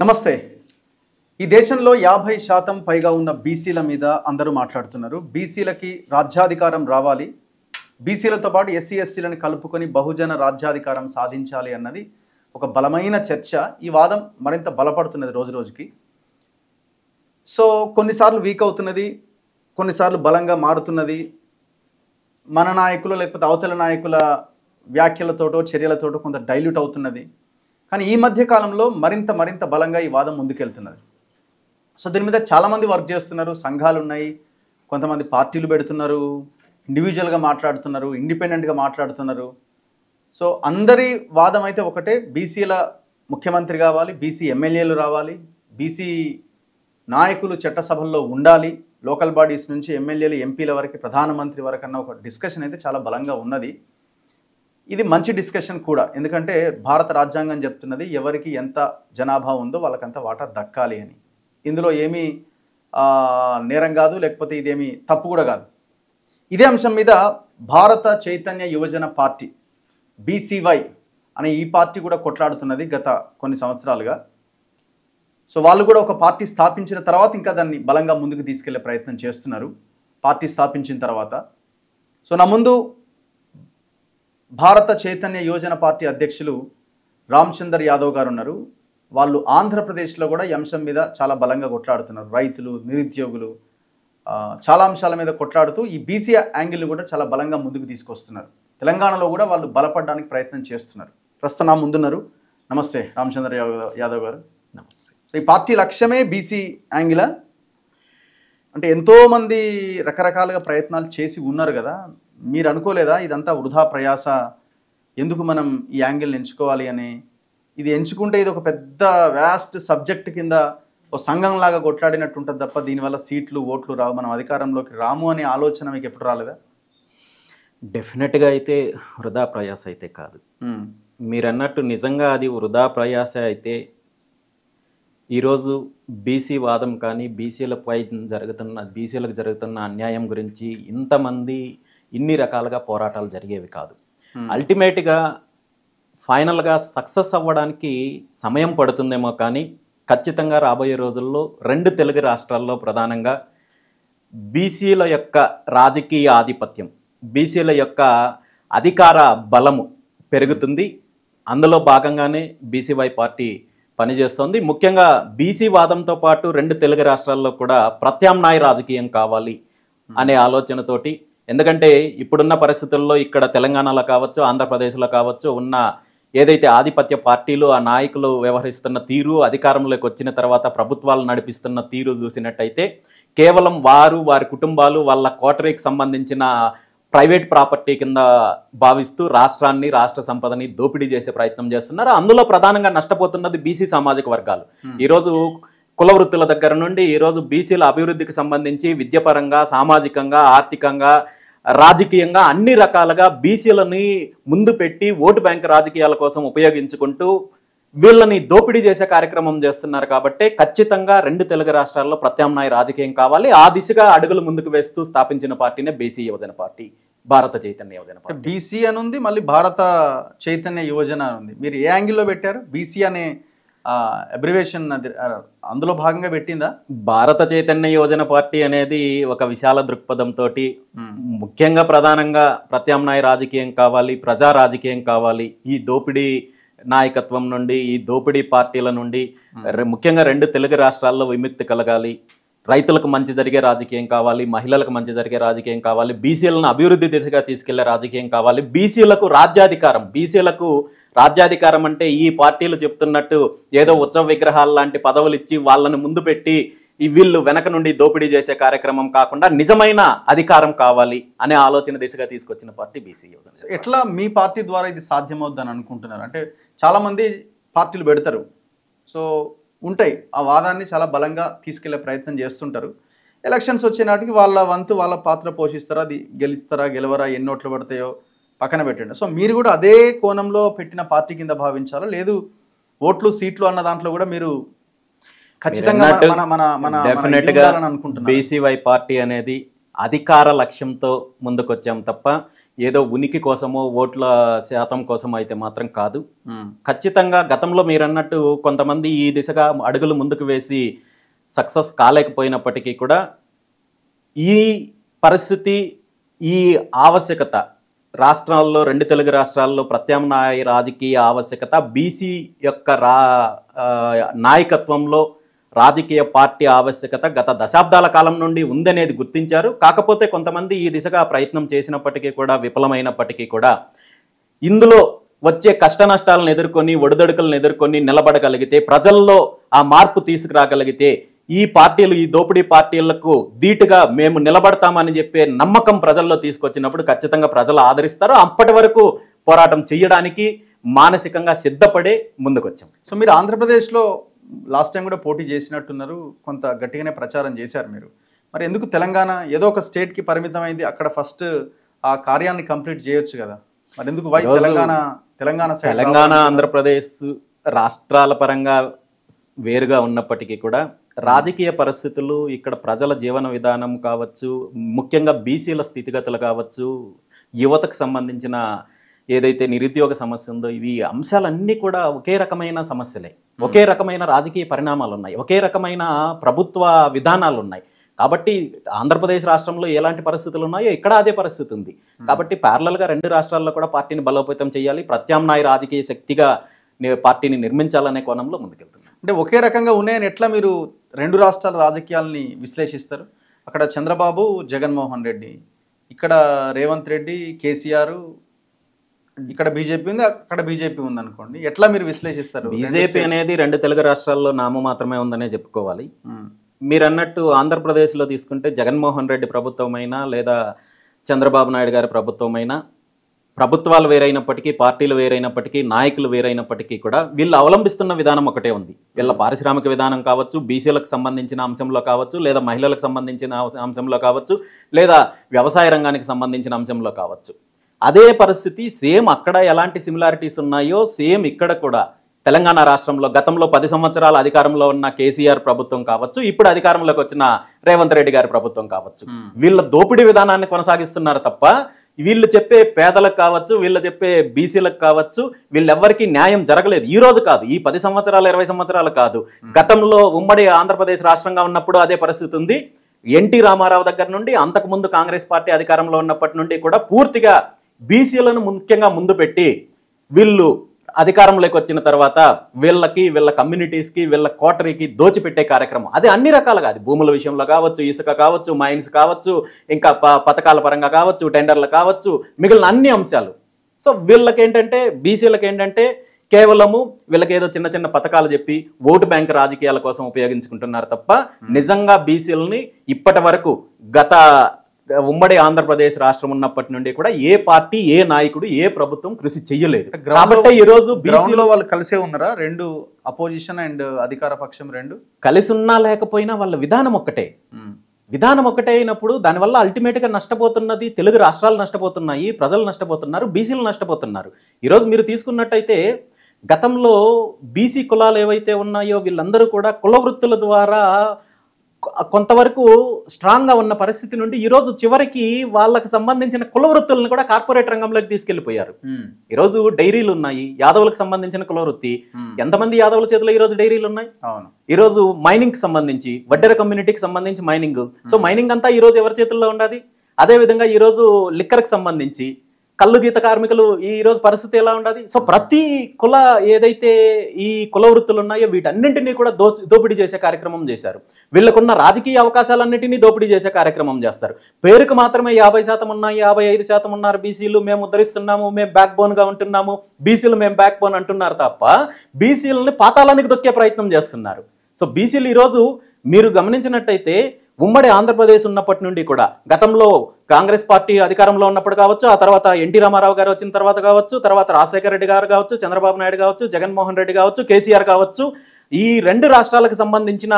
నమస్తే. ఈ దేశంలో 50% పైగా ఉన్న బీసీల మీద అందరూ మాట్లాడుతున్నారు. బీసీలకి రాజ్యాధికారం రావాలి, బీసీలతో పాటు ఎస్సీ ఎస్టీలను కలుపుకొని బహుజన రాజ్యాధికారం సాధించాలి అన్నది ఒక బలమైన చర్చ. ఈ వాదం మరింత బలపడుతున్నది రోజు రోజుకి. సో కొన్నిసార్లు వీక్ అవుతున్నది, కొన్నిసార్లు బలంగా మారుతున్నది. మన నాయకులు లేకపోతే అవతల నాయకుల వ్యాఖ్యలతోటో చర్యలతోటో కొంత డైల్యూట్ అవుతున్నది. కానీ ఈ మధ్య కాలంలో మరింత బలంగా ఈ వాదం ముందుకెళ్తున్నది. సో దీని మీద చాలామంది వర్క్ చేస్తున్నారు, సంఘాలు ఉన్నాయి, కొంతమంది పార్టీలు పెడుతున్నారు, ఇండివిజువల్గా మాట్లాడుతున్నారు, ఇండిపెండెంట్గా మాట్లాడుతున్నారు. సో అందరి వాదం అయితే ఒకటే, బీసీల ముఖ్యమంత్రి కావాలి, బీసీ ఎమ్మెల్యేలు రావాలి, బీసీ నాయకులు చట్టసభల్లో ఉండాలి, లోకల్ బాడీస్ నుంచి ఎమ్మెల్యేలు ఎంపీల వరకు ప్రధానమంత్రి వరకు అన్న ఒక డిస్కషన్ అయితే చాలా బలంగా ఉన్నది. ఇది మంచి డిస్కషన్ కూడా, ఎందుకంటే భారత రాజ్యాంగం చెప్తున్నది ఎవరికి ఎంత జనాభా ఉందో వాళ్ళకంత వాటా దక్కాలి అని. ఇందులో ఏమీ నేరం కాదు, లేకపోతే ఇదేమీ తప్పు కూడా కాదు. ఇదే అంశం మీద భారత చైతన్య యువజన పార్టీ బీసీవై అనే ఈ పార్టీ కూడా కొట్లాడుతున్నది గత కొన్ని సంవత్సరాలుగా. సో వాళ్ళు కూడా ఒక పార్టీ స్థాపించిన తర్వాత ఇంకా దాన్ని బలంగా ముందుకు తీసుకెళ్లే ప్రయత్నం చేస్తున్నారు పార్టీ స్థాపించిన తర్వాత. సో నా ముందు భారత చైతన్య యువజన పార్టీ అధ్యక్షులు రామచందర్ యాదవ్ గారు ఉన్నారు. వాళ్ళు ఆంధ్రప్రదేశ్లో కూడా ఈ అంశం మీద చాలా బలంగా కొట్లాడుతున్నారు. రైతులు, నిరుద్యోగులు, చాలా అంశాల మీద కొట్లాడుతూ ఈ బీసీ యాంగిల్ కూడా చాలా బలంగా ముందుకు తీసుకొస్తున్నారు. తెలంగాణలో కూడా వాళ్ళు బలపడడానికి ప్రయత్నం చేస్తున్నారు. ప్రస్తుతం నా ముందున్నారు. నమస్తే రామచందర్ యాదవ్ గారు. నమస్తే. సో ఈ పార్టీ లక్ష్యమే బీసీ యాంగిలా? అంటే ఎంతోమంది రకరకాలుగా ప్రయత్నాలు చేసి ఉన్నారు కదా, మీరు అనుకోలేదా ఇదంతా వృధా ప్రయాస, ఎందుకు మనం ఈ యాంగిల్ని ఎంచుకోవాలి అని? ఇది ఎంచుకుంటే ఇది ఒక పెద్ద వ్యాస్ట్ సబ్జెక్ట్ కింద ఒక సంఘంలాగా కొట్లాడినట్టు ఉంటుంది తప్ప దీనివల్ల సీట్లు ఓట్లు రావు, మనం అధికారంలోకి రాము అనే ఆలోచన మీకు ఎప్పుడు రాలేదా? డెఫినెట్గా అయితే వృధా ప్రయాస అయితే కాదు. మీరు అన్నట్టు నిజంగా అది వృధా ప్రయాస అయితే ఈరోజు బీసీ వాదం కానీ బీసీలకు జరుగుతున్న అన్యాయం గురించి ఇంతమంది ఇన్ని రకాలుగా పోరాటాలు జరిగేవి కాదు. అల్టిమేట్గా ఫైనల్గా సక్సెస్ అవ్వడానికి సమయం పడుతుందేమో, కానీ ఖచ్చితంగా రాబోయే రోజుల్లో రెండు తెలుగు రాష్ట్రాల్లో ప్రధానంగా బీసీల యొక్క రాజకీయ ఆధిపత్యం, బీసీల యొక్క అధికార బలము పెరుగుతుంది. అందులో భాగంగానే బీసీవై పార్టీ పనిచేస్తుంది. ముఖ్యంగా బీసీ వాదంతో పాటు రెండు తెలుగు రాష్ట్రాల్లో కూడా ప్రత్యామ్నాయ రాజకీయం కావాలి అనే ఆలోచనతోటి, ఎందుకంటే ఇప్పుడున్న పరిస్థితుల్లో ఇక్కడ తెలంగాణలో కావచ్చు, ఆంధ్రప్రదేశ్లో కావచ్చు ఉన్న ఏదైతే ఆధిపత్య పార్టీలు, ఆ నాయకులు వ్యవహరిస్తున్న తీరు, అధికారంలోకి వచ్చిన తర్వాత ప్రభుత్వాలు నడిపిస్తున్న తీరు చూసినట్టయితే కేవలం వారి కుటుంబాలు, వాళ్ళ కోటరీకి సంబంధించిన ప్రైవేట్ ప్రాపర్టీ కింద భావిస్తూ రాష్ట్రాన్ని, రాష్ట్ర సంపదని దోపిడీ చేసే ప్రయత్నం చేస్తున్నారు. అందులో ప్రధానంగా నష్టపోతున్నది బీసీ సామాజిక వర్గాలు. ఈరోజు కుల వృత్తుల దగ్గర నుండి ఈరోజు బీసీల అభివృద్ధికి సంబంధించి విద్యాపరంగా, సామాజికంగా, ఆర్థికంగా, రాజకీయంగా అన్ని రకాలుగా బీసీలని ముందు పెట్టి ఓటు బ్యాంక్ రాజకీయాల కోసం ఉపయోగించుకుంటూ వీళ్ళని దోపిడీ చేసే కార్యక్రమం చేస్తున్నారు. కాబట్టి ఖచ్చితంగా రెండు తెలుగు రాష్ట్రాల్లో ప్రత్యామ్నాయ రాజకీయం కావాలి. ఆ దిశగా అడుగులు ముందుకు వేస్తూ స్థాపించిన పార్టీనే బీసీ యువజన పార్టీ, భారత చైతన్య యువజన పార్టీ. బీసీ అని ఉంది, మళ్ళీ భారత చైతన్య యువజన అని ఉంది. మీరు ఏ యాంగిల్లో పెట్టారు? బీసీ అనే అబ్రివేషన్ అందులో భాగంగా పెట్టిందా? భారత చైతన్య యువజన పార్టీ అనేది ఒక విశాల దృక్పథంతో ముఖ్యంగా ప్రధానంగా ప్రత్యామ్నాయ రాజకీయం కావాలి, ప్రజా రాజకీయం కావాలి, ఈ దోపిడీ నాయకత్వం నుండి, ఈ దోపిడీ పార్టీల నుండి ముఖ్యంగా రెండు తెలుగు రాష్ట్రాల్లో విముక్తి కలగాలి, రైతులకు మంచి జరిగే రాజకీయం కావాలి, మహిళలకు మంచి జరిగే రాజకీయం కావాలి, బీసీలను అభివృద్ధి దిశగా తీసుకెళ్లే రాజకీయం కావాలి, బీసీలకు రాజ్యాధికారం అంటే ఈ పార్టీలు చెప్తున్నట్టు ఏదో ఉత్సవ విగ్రహాల లాంటి పదవులు ఇచ్చి వాళ్ళని ముందు పెట్టి వీళ్ళు వెనక నుండి దోపిడీ చేసే కార్యక్రమం కాకుండా నిజమైన అధికారం కావాలి అనే ఆలోచన దిశగా తీసుకొచ్చిన పార్టీ బీసీ యువజన. ఎట్లా మీ పార్టీ ద్వారా ఇది సాధ్యమవుద్దని అనుకుంటున్నారు? అంటే చాలామంది పార్టీలు పెడతారు, సో ఉంటాయి, ఆ వాదాన్ని చాలా బలంగా తీసుకెళ్లే ప్రయత్నం చేస్తుంటారు. ఎలక్షన్స్ వచ్చే నాటికి వాళ్ళ వంతు వాళ్ళ పాత్ర పోషిస్తారా, అది గెలవరా, ఎన్ని ఓట్లు పడతాయో పక్కన పెట్టండి. సో మీరు కూడా అదే కోణంలో పెట్టిన పార్టీ కింద భావించాలా? లేదు ఓట్లు సీట్లు అన్న దాంట్లో కూడా మీరు ఖచ్చితంగా డెఫినెట్గా బీసీవై పార్టీ అనేది అధికార లక్ష్యంతో ముందుకొచ్చాం తప్ప ఏదో ఉనికి కోసమో ఓట్ల శాతం కోసమో అయితే మాత్రం కాదు. ఖచ్చితంగా గతంలో మీరన్నట్టు కొంతమంది ఈ దిశగా అడుగులు ముందుకు వేసి సక్సెస్ కాలేకపోయినప్పటికీ కూడా ఈ పరిస్థితి, ఈ ఆవశ్యకత రాష్ట్రాల్లో, 2 తెలుగు రాష్ట్రాల్లో ప్రత్యామ్నాయ రాజకీయ ఆవశ్యకత బీసీ యొక్క నాయకత్వంలో రాజకీయ పార్టీ ఆవశ్యకత గత దశాబ్దాల కాలం నుండి ఉందనేది గుర్తించారు. కాకపోతే కొంతమంది ఈ దిశగా ప్రయత్నం చేసినప్పటికీ కూడా విఫలమైనప్పటికీ కూడా ఇందులో వచ్చే కష్ట నష్టాలను ఎదుర్కొని, ఒడిదొడుకులను ఎదుర్కొని నిలబడగలిగితే, ప్రజల్లో ఆ మార్పు తీసుకురాగలిగితే ఈ పార్టీలు, ఈ దోపిడీ పార్టీలకు ధీటుగా మేము నిలబడతామని చెప్పే నమ్మకం ప్రజల్లో తీసుకొచ్చినప్పుడు ఖచ్చితంగా ప్రజలు ఆదరిస్తారు. అప్పటి వరకు పోరాటం చేయడానికి మానసికంగా సిద్ధపడే ముందుకొచ్చాం. సో మీరు ఆంధ్రప్రదేశ్లో లాస్ట్ టైం కూడా పోటీ చేసినట్టున్నారు, కొంత గట్టిగానే ప్రచారం చేశారు మీరు. మరి ఎందుకు తెలంగాణ ఏదో ఒక స్టేట్కి పరిమితమైంది, అక్కడ ఫస్ట్ ఆ కార్యాన్ని కంప్లీట్ చేయొచ్చు కదా, మరి ఎందుకు తెలంగాణ ఆంధ్రప్రదేశ్ రాష్ట్రాల పరంగా వేరుగా ఉన్నప్పటికీ కూడా రాజకీయ పరిస్థితులు, ఇక్కడ ప్రజల జీవన విధానం కావచ్చు, ముఖ్యంగా బీసీల స్థితిగతులు కావచ్చు, యువతకు సంబంధించిన ఏదైతే నిరుద్యోగ సమస్య ఉందో, ఇవి అంశాలన్నీ కూడా ఒకే రకమైన సమస్యలే, ఒకే రకమైన రాజకీయ పరిణామాలు ఉన్నాయి, ఒకే రకమైన ప్రభుత్వ విధానాలు ఉన్నాయి. కాబట్టి ఆంధ్రప్రదేశ్ రాష్ట్రంలో ఎలాంటి పరిస్థితులు ఉన్నాయో ఇక్కడ అదే పరిస్థితి ఉంది. కాబట్టి ప్యారలల్గా 2 రాష్ట్రాల్లో కూడా పార్టీని బలోపేతం చేయాలి, ప్రత్యామ్నాయ రాజకీయ శక్తిగా పార్టీని నిర్మించాలనే కోణంలో ముందుకెళ్తున్నారు. అంటే ఒకే రకంగా ఉన్నాయని ఎట్లా మీరు 2 రాష్ట్రాల రాజకీయాలని విశ్లేషిస్తారు? అక్కడ చంద్రబాబు, జగన్మోహన్ రెడ్డి, ఇక్కడ రేవంత్ రెడ్డి, కేసీఆర్, ఇక్కడ బీజేపీ ఉంది, అక్కడ బీజేపీ ఉంది అనుకోండి, ఎట్లా మీరు విశ్లేషిస్తారు? బీజేపీ అనేది 2 తెలుగు రాష్ట్రాల్లో నామం మాత్రమే ఉందనే చెప్పుకోవాలి. మీరు అన్నట్టు ఆంధ్రప్రదేశ్లో తీసుకుంటే జగన్మోహన్ రెడ్డి ప్రభుత్వమైనా లేదా చంద్రబాబు నాయుడు గారి ప్రభుత్వమైనా, ప్రభుత్వాలు వేరైనప్పటికీ, పార్టీలు వేరైనప్పటికీ, నాయకులు వేరైనప్పటికీ కూడా వీళ్ళు అవలంబిస్తున్న విధానం ఒకటే ఉంది. వీళ్ళ పారిశ్రామిక విధానం కావచ్చు, బీసీలకు సంబంధించిన అంశంలో కావచ్చు, లేదా మహిళలకు సంబంధించిన అంశంలో కావచ్చు, లేదా వ్యవసాయ రంగానికి సంబంధించిన అంశంలో కావచ్చు. అదే పరిస్థితి సేమ్ అక్కడ ఎలాంటి సిమిలారిటీస్ ఉన్నాయో సేమ్ ఇక్కడ కూడా తెలంగాణ రాష్ట్రంలో గతంలో 10 సంవత్సరాల అధికారంలో ఉన్న కేసీఆర్ ప్రభుత్వం కావచ్చు, ఇప్పుడు అధికారంలోకి వచ్చిన రేవంత్ రెడ్డి గారి ప్రభుత్వం కావచ్చు, వీళ్ళ దోపిడీ విధానాన్ని కొనసాగిస్తున్నారు తప్ప వీళ్ళు చెప్పే పేదలకు కావచ్చు, వీళ్ళు చెప్పే బీసీలకు కావచ్చు, వీళ్ళెవ్వరికీ న్యాయం జరగలేదు. ఈ రోజు కాదు, ఈ 10 సంవత్సరాలు 20 సంవత్సరాలు కాదు, గతంలో ఉమ్మడి ఆంధ్రప్రదేశ్ రాష్ట్రంగా ఉన్నప్పుడు అదే పరిస్థితి ఉంది. ఎన్టీ రామారావు దగ్గర నుండి అంతకుముందు కాంగ్రెస్ పార్టీ అధికారంలో ఉన్నప్పటి నుండి కూడా పూర్తిగా బీసీలను ముఖ్యంగా ముందు పెట్టి వీళ్ళు అధికారంలోకి వచ్చిన తర్వాత వీళ్ళకి, వీళ్ళ కమ్యూనిటీస్కి, వీళ్ళ కోటరీకి దోచిపెట్టే కార్యక్రమం అది అన్ని రకాలుగా, అది భూముల విషయంలో కావచ్చు, ఇసుక కావచ్చు, మైన్స్ కావచ్చు, ఇంకా పథకాల పరంగా కావచ్చు, టెండర్లు కావచ్చు, మిగిలిన అన్ని అంశాలు. సో వీళ్ళకి ఏంటంటే, బీసీలకు ఏంటంటే కేవలము వీళ్ళకి ఏదో చిన్న చిన్న పథకాలు చెప్పి ఓటు బ్యాంక్ రాజకీయాల కోసం ఉపయోగించుకుంటున్నారు తప్ప నిజంగా బీసీలని ఇప్పటి వరకు గత ఉమ్మడి ఆంధ్రప్రదేశ్ రాష్ట్రం ఉన్నప్పటి నుండి కూడా ఏ పార్టీ, ఏ నాయకుడు, ఏ ప్రభుత్వం కృషి చెయ్యలేదు. కాబట్టి ఈ రోజు బీసీలో వాళ్ళు కలిసే ఉన్నారా? 2 అపోజిషన్ అండ్ అధికార పక్షం 2 కలిసి ఉన్నా లేకపోయినా వాళ్ళ విధానం ఒక్కటే. విధానం ఒకటే అయినప్పుడు దానివల్ల అల్టిమేట్గా నష్టపోతున్నది తెలుగు రాష్ట్రాలు నష్టపోతున్నాయి, ప్రజలు నష్టపోతున్నారు, బీసీలు నష్టపోతున్నారు. ఈరోజు మీరు తీసుకున్నట్టయితే గతంలో బీసీ కులాలు ఏవైతే ఉన్నాయో వీళ్ళందరూ కూడా కుల వృత్తుల ద్వారా కొంతవరకు స్ట్రాంగ్గా ఉన్న పరిస్థితి నుండి ఈరోజు చివరికి వాళ్ళకి సంబంధించిన కుల వృత్తులను కూడా కార్పొరేట్ రంగంలోకి తీసుకెళ్లిపోయారు. ఈరోజు డైరీలు ఉన్నాయి, యాదవులకు సంబంధించిన కుల వృత్తి. ఎంతమంది యాదవుల చేతిలో ఈరోజు డైరీలు ఉన్నాయి? ఈరోజు మైనింగ్ కి సంబంధించి, వడ్డెర కమ్యూనిటీకి సంబంధించి మైనింగ్. సో మైనింగ్ అంతా ఈరోజు ఎవరి చేతుల్లో ఉండదు? అదేవిధంగా ఈరోజు లిక్కర్కి సంబంధించి, కళ్ళు గీత కార్మికులు ఈ రోజు పరిస్థితి ఎలా ఉండదు? సో ప్రతి కుల ఏదైతే ఈ కుల వృత్తులు ఉన్నాయో వీటన్నింటినీ కూడా దోపిడీ చేసే కార్యక్రమం చేశారు. వీళ్ళకున్న రాజకీయ అవకాశాలన్నింటినీ దోపిడీ చేసే కార్యక్రమం చేస్తారు. పేరుకు మాత్రమే 50% ఉన్నాయి, 55% ఉన్నారు బీసీలు, మేము ఉద్ధరిస్తున్నాము, మేము బ్యాక్ బోన్గా ఉంటున్నాము, బీసీలు మేము బ్యాక్ బోన్ అంటున్నారు తప్ప బీసీలని పాతాళానికి దొక్కే ప్రయత్నం చేస్తున్నారు. సో బీసీలు ఈరోజు మీరు గమనించినట్టయితే ఉమ్మడి ఆంధ్రప్రదేశ్ ఉన్నప్పటి నుండి కూడా గతంలో కాంగ్రెస్ పార్టీ అధికారంలో ఉన్నప్పుడు కావచ్చు, ఆ తర్వాత ఎన్టీ రామారావు గారు వచ్చిన తర్వాత కావచ్చు, తర్వాత రాజశేఖర రెడ్డి గారు కావచ్చు, చంద్రబాబు నాయుడు కావచ్చు, జగన్మోహన్ రెడ్డి కావచ్చు, కేసీఆర్ కావచ్చు, ఈ 2 రాష్ట్రాలకు సంబంధించిన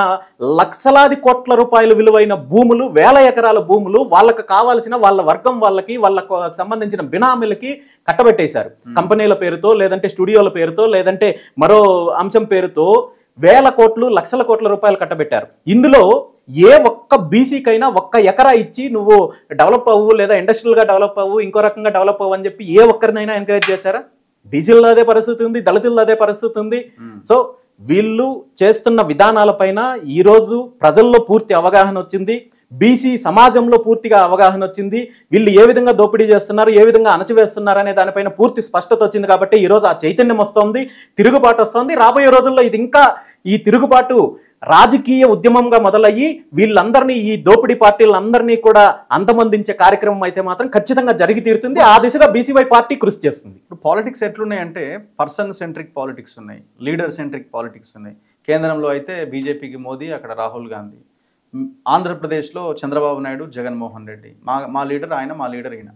లక్షలాది కోట్ల రూపాయలు విలువైన భూములు, వేల ఎకరాల భూములు వాళ్ళకి కావాల్సిన వాళ్ళ వర్గం వాళ్ళకి, వాళ్ళకు సంబంధించిన బినామీలకి కట్టబెట్టేశారు. కంపెనీల పేరుతో, లేదంటే స్టూడియోల పేరుతో, లేదంటే మరో అంశం పేరుతో వేల కోట్లు లక్షల కోట్ల రూపాయలు కట్టబెట్టారు. ఇందులో ఏ ఒక్క బీసీకైనా ఒక్క ఎకరా ఇచ్చి నువ్వు డెవలప్ అవ్వు, లేదా ఇండస్ట్రియల్గా డెవలప్ అవ్వు, ఇంకో రకంగా డెవలప్ అవ్వు అని చెప్పి ఏ ఒక్కరినైనా ఎంకరేజ్ చేశారా? బీసీల్లో అదే పరిస్థితి ఉంది, దళితుల్లో అదే పరిస్థితి ఉంది. సో వీళ్ళు చేస్తున్న విధానాలపైన ఈరోజు ప్రజల్లో పూర్తి అవగాహన వచ్చింది, బీసీ సమాజంలో పూర్తిగా అవగాహన వచ్చింది. వీళ్ళు ఏ విధంగా దోపిడీ చేస్తున్నారు, ఏ విధంగా అణచివేస్తున్నారు అనే దానిపైన పూర్తి స్పష్టత వచ్చింది. కాబట్టి ఈరోజు ఆ చైతన్యం వస్తుంది, తిరుగుబాటు వస్తుంది. రాబోయే రోజుల్లో ఇది ఇంకా ఈ తిరుగుబాటు రాజకీయ ఉద్యమంగా మొదలయ్యి వీళ్ళందరినీ, ఈ దోపిడీ పార్టీలందరినీ కూడా అంతమొందించే కార్యక్రమం అయితే మాత్రం ఖచ్చితంగా జరిగి తీరుతుంది. ఆ దిశగా బీసీవై పార్టీ కృషి చేస్తుంది. ఇప్పుడు పాలిటిక్స్ ఎట్లున్నాయంటే పర్సన్ సెంట్రిక్ పాలిటిక్స్ ఉన్నాయి, లీడర్ సెంట్రిక్ పాలిటిక్స్ ఉన్నాయి. కేంద్రంలో అయితే బీజేపీకి మోదీ, అక్కడ రాహుల్ గాంధీ. ఆంధ్రప్రదేశ్లో చంద్రబాబు నాయుడు, జగన్మోహన్ రెడ్డి, మా లీడర్ ఆయన, మా లీడర్ ఈయన.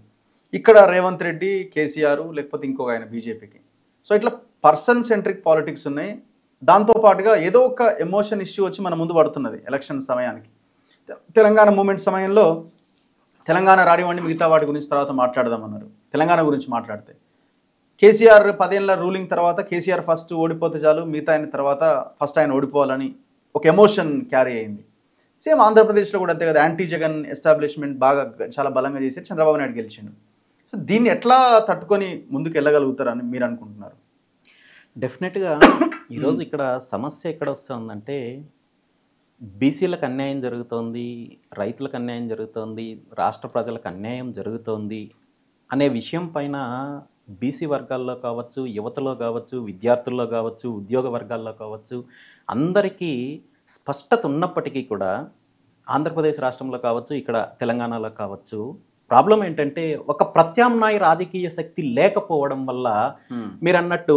ఇక్కడ రేవంత్ రెడ్డి, కేసీఆర్, లేకపోతే ఇంకొక ఆయన బీజేపీకి. సో ఇట్లా పర్సన్ సెంట్రిక్ పాలిటిక్స్ ఉన్నాయి. దాంతోపాటుగా ఏదో ఒక ఎమోషన్ ఇష్యూ వచ్చి మన ముందు పడుతున్నది ఎలక్షన్ సమయానికి. తెలంగాణ మూమెంట్ సమయంలో తెలంగాణ రానివ్వండి, మిగతా వాటి గురించి తర్వాత మాట్లాడదామన్నారు. తెలంగాణ గురించి మాట్లాడితే కేసీఆర్ 10 ఏళ్ళ రూలింగ్ తర్వాత కేసీఆర్ ఫస్ట్ ఓడిపోతే చాలు, మిగతా ఆయన తర్వాత ఫస్ట్ ఆయన ఓడిపోవాలని ఒక ఎమోషన్ క్యారీ అయింది. సేమ్ ఆంధ్రప్రదేశ్లో కూడా అంతే కదా, యాంటీ జగన్ ఎస్టాబ్లిష్మెంట్ బాగా చాలా బలంగా చేసి చంద్రబాబు నాయుడు గెలిచిండు. సో దీన్ని ఎట్లా తట్టుకొని ముందుకు వెళ్ళగలుగుతారని మీరు అనుకుంటున్నారు? డెఫినెట్గా ఈరోజు ఇక్కడ సమస్య ఎక్కడ వస్తుందంటే, బీసీలకు అన్యాయం జరుగుతోంది, రైతులకు అన్యాయం జరుగుతోంది, రాష్ట్ర ప్రజలకు అన్యాయం జరుగుతోంది అనే విషయం పైన బీసీ వర్గాల్లో కావచ్చు, యువతలో కావచ్చు, విద్యార్థుల్లో కావచ్చు, ఉద్యోగ వర్గాల్లో కావచ్చు, అందరికీ స్పష్టత ఉన్నప్పటికీ కూడా ఆంధ్రప్రదేశ్ రాష్ట్రంలో కావచ్చు, ఇక్కడ తెలంగాణలో కావచ్చు, ప్రాబ్లం ఏంటంటే ఒక ప్రత్యామ్నాయ రాజకీయ శక్తి లేకపోవడం వల్ల మీరు అన్నట్టు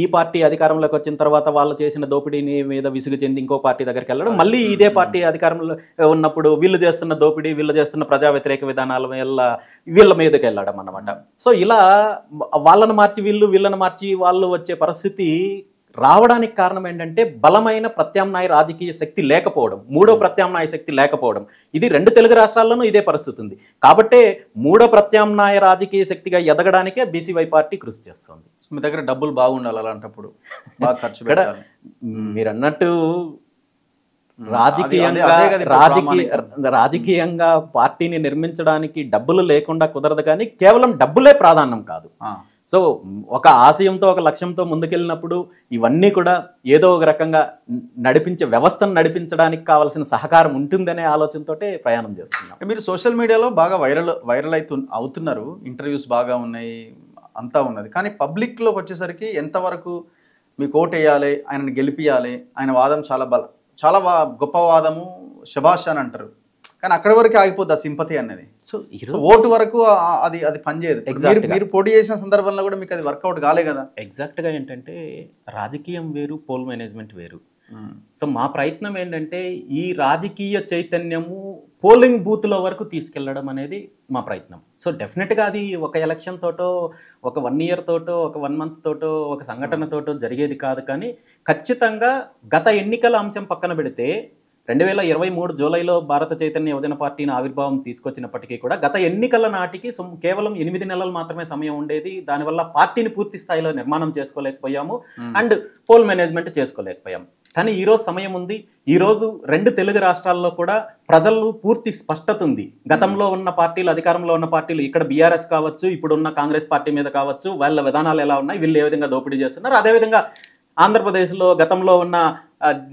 ఈ పార్టీ అధికారంలోకి వచ్చిన తర్వాత వాళ్ళు చేసిన దోపిడీని మీద విసుగు చెంది ఇంకో పార్టీ దగ్గరికి వెళ్ళడం, మళ్ళీ ఇదే పార్టీ అధికారంలో ఉన్నప్పుడు వీళ్ళు చేస్తున్న దోపిడీ, వీళ్ళు చేస్తున్న ప్రజా వ్యతిరేక విధానాల వల్ల వీళ్ళ మీదకి వెళ్ళడం అన్నమాట. సో ఇలా వాళ్ళను మార్చి వీళ్ళను మార్చి వాళ్ళు వచ్చే పరిస్థితి రావడానికి కారణం ఏంటంటే బలమైన ప్రత్యామ్నాయ రాజకీయ శక్తి లేకపోవడం, మూడో ప్రత్యామ్నాయ శక్తి లేకపోవడం. ఇది 2 తెలుగు రాష్ట్రాల్లోనూ ఇదే పరిస్థితి ఉంది. కాబట్టే మూడో ప్రత్యామ్నాయ రాజకీయ శక్తిగా ఎదగడానికే బీసీవై పార్టీ కృషి చేస్తుంది. మీ దగ్గర డబ్బులు బాగుండాలి, అలాంటప్పుడు బాగా ఖర్చు పెట్టాలి. మీరు అన్నట్టు రాజకీయంగా పార్టీని నిర్మించడానికి డబ్బులు లేకుండా కుదరదు, కానీ కేవలం డబ్బులే ప్రాధాన్యం కాదు. సో ఒక ఆశయంతో, ఒక లక్ష్యంతో ముందుకెళ్ళినప్పుడు ఇవన్నీ కూడా ఏదో ఒక రకంగా వ్యవస్థను నడిపించడానికి కావాల్సిన సహకారం ఉంటుందనే ఆలోచనతోటే ప్రయాణం చేస్తున్నాం. మీరు సోషల్ మీడియాలో బాగా వైరల్ అవుతున్నారు, ఇంటర్వ్యూస్ బాగా ఉన్నాయి, అంతా ఉన్నది. కానీ పబ్లిక్లోకి వచ్చేసరికి ఎంతవరకు మీకు ఓటు వేయాలి, ఆయనను గెలిపియాలి, ఆయన వాదం చాలా గొప్ప వాదము, శభాష్ అని అంటారు, కానీ అక్కడి వరకు ఆగిపోద్ది ఆ సింపతి అనేది. సో ఓటు వరకు అది పనిచేయదు. మీరు పోటీ చేసిన సందర్భంలో కూడా మీకు అది వర్కౌట్ కాలే కదా. ఎగ్జాక్ట్గా ఏంటంటే రాజకీయం వేరు, పోల్ మేనేజ్మెంట్ వేరు. సో మా ప్రయత్నం ఏంటంటే ఈ రాజకీయ చైతన్యము పోలింగ్ బూత్లో వరకు తీసుకెళ్లడం అనేది మా ప్రయత్నం. సో డెఫినెట్గా అది ఒక ఎలక్షన్ తోటో, ఒక 1 year తోటో, ఒక 1 month తోటో, ఒక సంఘటనతోటో జరిగేది కాదు. కానీ ఖచ్చితంగా గత ఎన్నికల అంశం పక్కన పెడితే 2023 జూలైలో భారత చైతన్య యువజన పార్టీని ఆవిర్భావం తీసుకొచ్చినప్పటికీ కూడా గత ఎన్నికల నాటికి కేవలం 8 నెలలు మాత్రమే సమయం ఉండేది. దానివల్ల పార్టీని పూర్తి స్థాయిలో నిర్మాణం చేసుకోలేకపోయాము అండ్ పోల్ మేనేజ్మెంట్ చేసుకోలేకపోయాము. కానీ ఈరోజు సమయం ఉంది. ఈరోజు 2 తెలుగు రాష్ట్రాల్లో కూడా ప్రజలు పూర్తి స్పష్టత ఉంది. గతంలో ఉన్న పార్టీలు, అధికారంలో ఉన్న పార్టీలు, ఇక్కడ బీఆర్ఎస్ కావచ్చు, ఇప్పుడున్న కాంగ్రెస్ పార్టీ మీద కావచ్చు, వాళ్ళ విధానాలు ఎలా ఉన్నాయి, వీళ్ళు ఏ విధంగా దోపిడీ చేస్తున్నారు, అదేవిధంగా ఆంధ్రప్రదేశ్లో గతంలో ఉన్న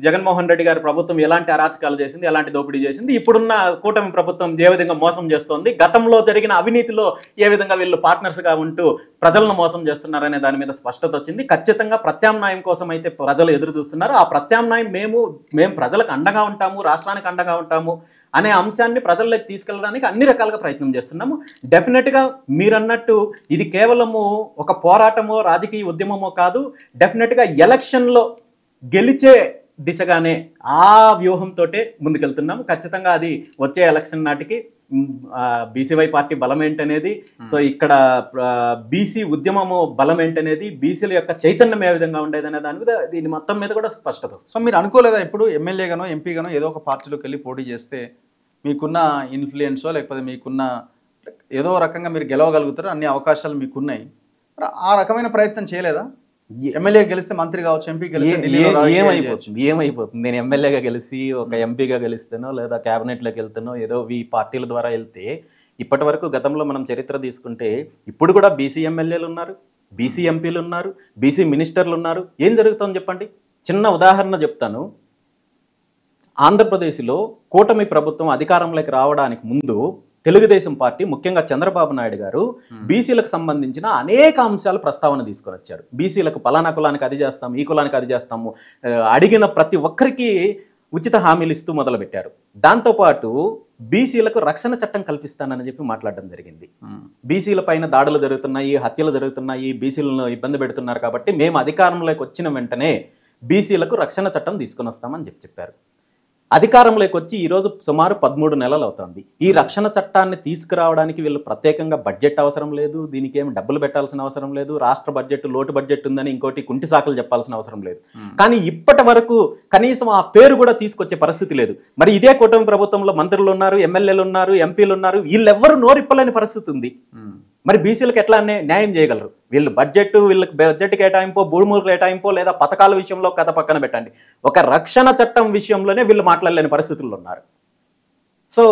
జగన్మోహన్ రెడ్డి గారి ప్రభుత్వం ఎలాంటి అరాచకాలు చేసింది, ఎలాంటి దోపిడీ చేసింది, ఇప్పుడున్న కూటమి ప్రభుత్వం ఏ విధంగా మోసం చేస్తోంది, గతంలో జరిగిన అవినీతిలో ఏ విధంగా వీళ్ళు పార్ట్నర్స్గా ఉంటూ ప్రజలను మోసం చేస్తున్నారనే దాని మీద స్పష్టత వచ్చింది. ఖచ్చితంగా ప్రత్యామ్నాయం కోసం అయితే ప్రజలు ఎదురు చూస్తున్నారు. ఆ ప్రత్యామ్నాయం మేము ప్రజలకు అండగా ఉంటాము, రాష్ట్రానికి అండగా ఉంటాము అనే అంశాన్ని ప్రజల్లోకి తీసుకెళ్ళడానికి అన్ని రకాలుగా ప్రయత్నం చేస్తున్నాము. డెఫినెట్గా మీరన్నట్టు ఇది కేవలము ఒక పోరాటమో రాజకీయ ఉద్యమమో కాదు. డెఫినెట్గా ఎలక్షన్లో గెలిచే దిశగానే ఆ వ్యూహంతో ముందుకెళ్తున్నాము. ఖచ్చితంగా అది వచ్చే ఎలక్షన్ నాటికి బీసీవై పార్టీ బలం ఏంటనేది, సో ఇక్కడ బీసీ ఉద్యమము బలం ఏంటనేది, బీసీల యొక్క చైతన్యం ఏ విధంగా ఉండేదనే దాని మీద దీని మొత్తం మీద కూడా స్పష్టత వస్తుంది. సో మీరు అనుకోలేదా ఇప్పుడు ఎమ్మెల్యేగానో ఎంపీగానో ఏదో ఒక పార్టీలోకి వెళ్ళి పోటీ చేస్తే మీకున్న ఇన్ఫ్లుయెన్సో లేకపోతే మీకున్న ఏదో రకంగా మీరు గెలవగలుగుతారు, అన్ని అవకాశాలు మీకున్నాయి, ఆ రకమైన ప్రయత్నం చేయలేదా? ఎమ్మెల్యే గెలిస్తే మంత్రి కావచ్చు, ఎంపీ గెలిస్తే ఢిల్లీలో రాజకీయాలు చేయొచ్చు. ఏమైపోతుంది? నేను ఎమ్మెల్యేగా గెలిచి ఒక ఎంపీగా గెలిస్తేనో లేదా క్యాబినెట్లోకి వెళ్తానో ఏదో ఈ పార్టీల ద్వారా వెళ్తే, ఇప్పటి వరకు గతంలో మనం చరిత్ర తీసుకుంటే ఇప్పుడు కూడా బీసీ ఎమ్మెల్యేలు ఉన్నారు, బీసీ ఎంపీలు ఉన్నారు, బీసీ మినిస్టర్లు ఉన్నారు. ఏం జరుగుతుందో చెప్పండి. చిన్న ఉదాహరణ చెప్తాను. ఆంధ్రప్రదేశ్లో కూటమి ప్రభుత్వం అధికారంలోకి రావడానికి ముందు తెలుగుదేశం పార్టీ, ముఖ్యంగా చంద్రబాబు నాయుడు గారు బీసీలకు సంబంధించిన అనేక అంశాలు ప్రస్తావన తీసుకొని వచ్చారు. బీసీలకు పలానా కులానికి అది చేస్తాము, ఈ కులానికి అది చేస్తాము, అడిగిన ప్రతి ఒక్కరికి ఉచిత హామీలు ఇస్తూ మొదలుపెట్టారు. దాంతోపాటు బీసీలకు రక్షణ చట్టం కల్పిస్తానని చెప్పి మాట్లాడడం జరిగింది. బీసీల పైన దాడులు జరుగుతున్నాయి, హత్యలు జరుగుతున్నాయి, బీసీలను ఇబ్బంది పెడుతున్నారు కాబట్టి మేము అధికారంలోకి వచ్చిన వెంటనే బీసీలకు రక్షణ చట్టం తీసుకొని వస్తామని చెప్పారు. అధికారంలోకి వచ్చి ఈరోజు సుమారు 13 నెలలు అవుతుంది. ఈ రక్షణ చట్టాన్ని తీసుకురావడానికి వీళ్ళు ప్రత్యేకంగా బడ్జెట్ అవసరం లేదు, దీనికి ఏమి డబ్బులు పెట్టాల్సిన అవసరం లేదు, రాష్ట్ర బడ్జెట్ లోటు బడ్జెట్ ఉందని ఇంకోటి కుంటి సాకులు చెప్పాల్సిన అవసరం లేదు. కానీ ఇప్పటి వరకు కనీసం ఆ పేరు కూడా తీసుకొచ్చే పరిస్థితి లేదు. మరి ఇదే కూటమి ప్రభుత్వంలో మంత్రులు ఉన్నారు, ఎమ్మెల్యేలు ఉన్నారు, ఎంపీలు ఉన్నారు, వీళ్ళెవ్వరూ నోరిప్పలేని పరిస్థితి ఉంది. మరి బీసీలకు ఎట్లా న్యాయం చేయగలరు? వీళ్ళు వీళ్ళకి బడ్జెట్ కేటాయింపో, భూములు కేటాయింపో, లేదా పథకాల విషయంలో కథ పక్కన పెట్టండి, ఒక రక్షణ చట్టం విషయంలోనే వీళ్ళు మాట్లాడలేని పరిస్థితుల్లో ఉన్నారు. సో